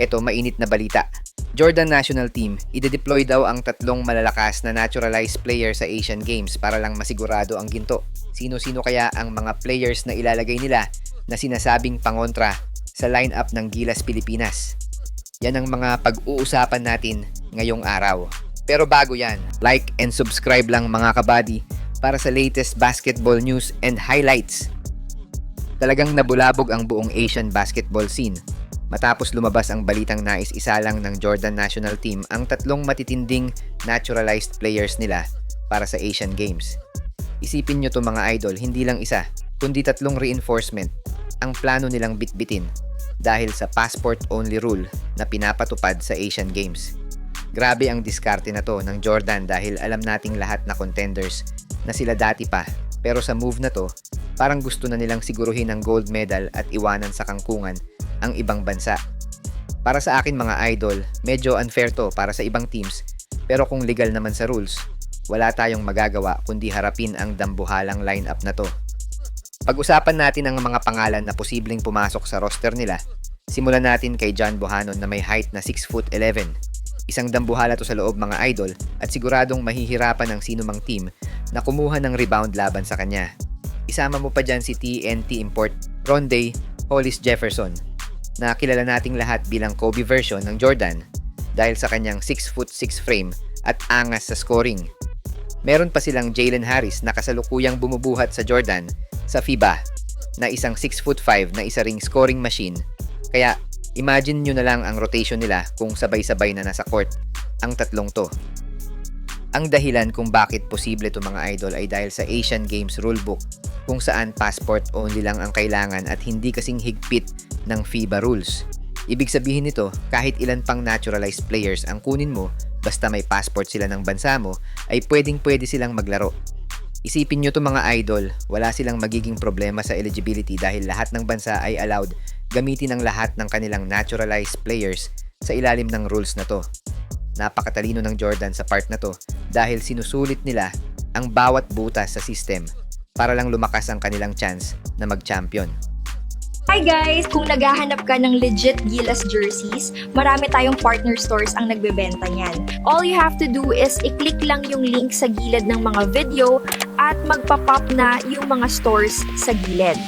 Eto, mainit na balita. Jordan National Team, ide-deploy daw ang 3 malalakas na naturalized player sa Asian Games para lang masigurado ang ginto. Sino-sino kaya ang mga players na ilalagay nila na sinasabing pangontra sa lineup ng Gilas Pilipinas? Yan ang mga pag-uusapan natin ngayong araw. Pero bago yan, like and subscribe lang mga kabady para sa latest basketball news and highlights. Talagang nabulabog ang buong Asian basketball scene matapos lumabas ang balitang nais-isa lang ng Jordan National Team ang 3 matitinding naturalized players nila para sa Asian Games. Isipin nyo to mga idol, hindi lang isa, kundi 3 reinforcement ang plano nilang bitbitin dahil sa passport-only rule na pinapatupad sa Asian Games. Grabe ang diskarte na to ng Jordan dahil alam nating lahat na contenders na sila dati pa, pero sa move na to, parang gusto na nilang siguruhin ang gold medal at iwanan sa kangkungan ang ibang bansa. Para sa akin mga idol, medyo unfair to para sa ibang teams, pero kung legal naman sa rules, wala tayong magagawa kundi harapin ang dambuhalang lineup na to. Pag-usapan natin ang mga pangalan na posibleng pumasok sa roster nila. Simulan natin kay John Bohannon na may height na 6'11". Isang dambuhala to sa loob mga idol at siguradong mahihirapan ng sinumang team na kumuha ng rebound laban sa kanya. Isama mo pa dyan si TNT import Rondae Hollis Jefferson na kilala nating lahat bilang Kobe version ng Jordan dahil sa kanyang 6'6" frame at angas sa scoring. Meron pa silang Jalen Harris na kasalukuyang bumubuhat sa Jordan sa FIBA na isang 6'5" na isa ring scoring machine. Kaya imagine nyo na lang ang rotation nila kung sabay-sabay na nasa court ang 3 to. Ang dahilan kung bakit posible to mga idol ay dahil sa Asian Games rulebook kung saan passport only lang ang kailangan at hindi kasing higpit ng FIBA rules. Ibig sabihin nito, kahit ilan pang naturalized players ang kunin mo, basta may passport sila ng bansa mo, ay pwedeng-pwede silang maglaro. Isipin nyo to mga idol, wala silang magiging problema sa eligibility dahil lahat ng bansa ay allowed gamitin ang lahat ng kanilang naturalized players sa ilalim ng rules na to. Napakatalino ng Jordan sa part na to dahil sinusulit nila ang bawat butas sa system para lang lumakas ang kanilang chance na mag-champion. Hi guys! Kung naghahanap ka ng legit Gilas jerseys, marami tayong partner stores ang nagbebenta niyan. All you have to do is i-click lang yung link sa gilid ng mga video at magpa-pop na yung mga stores sa gilid.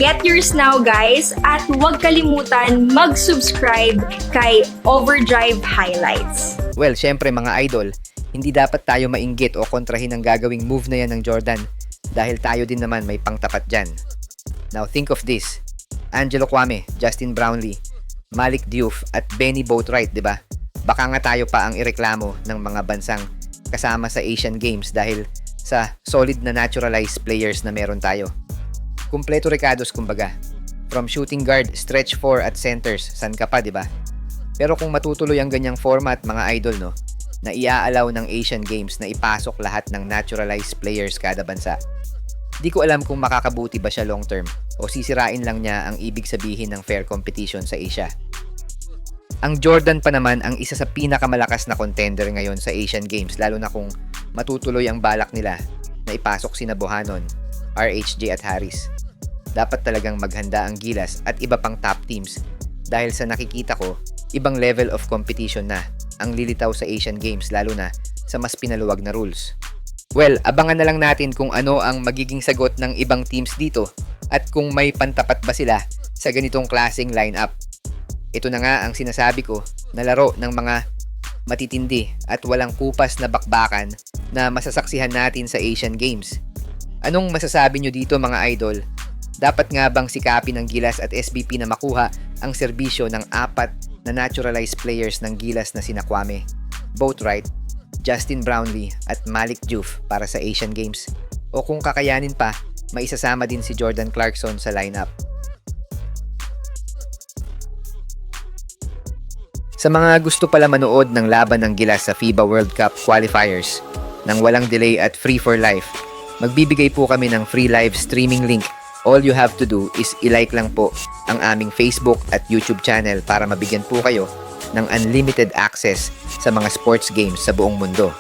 Get yours now guys at huwag kalimutan mag-subscribe kay Overdrive Highlights. Well, syempre mga idol, hindi dapat tayo mainggit o kontrahin ang gagawing move na yan ng Jordan dahil tayo din naman may pangtapat dyan. Now think of this, Angelo Kwame, Justin Brownlee, Malik Diouf at Benny Boatwright, di ba? Baka nga tayo pa ang ireklamo ng mga bansang kasama sa Asian Games dahil sa solid na naturalized players na meron tayo. Kumpleto recados kumbaga. From shooting guard, stretch 4 at centers, san ka pa, di ba? Pero kung matutuloy ang ganyang format mga idol, no, na iaalaw ng Asian Games na ipasok lahat ng naturalized players kada bansa, di ko alam kung makakabuti ba siya long term o sisirain lang niya ang ibig sabihin ng fair competition sa Asia. Ang Jordan pa naman ang isa sa pinakamalakas na contender ngayon sa Asian Games lalo na kung matutuloy ang balak nila na ipasok sina Bohannon, RHJ at Harris. Dapat talagang maghanda ang Gilas at iba pang top teams dahil sa nakikita ko, ibang level of competition na ang lilitaw sa Asian Games lalo na sa mas pinaluwag na rules. Well, abangan na lang natin kung ano ang magiging sagot ng ibang teams dito at kung may pantapat ba sila sa ganitong klaseng lineup. Ito na nga ang sinasabi ko na laro ng mga matitindi at walang kupas na bakbakan na masasaksihan natin sa Asian Games. Anong masasabi nyo dito mga idol? Dapat nga bang sikapin ng Gilas at SBP na makuha ang serbisyo ng 4 na naturalized players ng Gilas na sina Kwame, Boatwright, Justin Brownlee at Malik Diouf para sa Asian Games? O kung kakayanin pa, maisasama din si Jordan Clarkson sa lineup. Sa mga gusto pala manood ng laban ng Gilas sa FIBA World Cup qualifiers nang walang delay at free for life, magbibigay po kami ng free live streaming link. All you have to do is i-like lang po ang aming Facebook at YouTube channel para mabigyan po kayo ng unlimited access sa mga sports games sa buong mundo.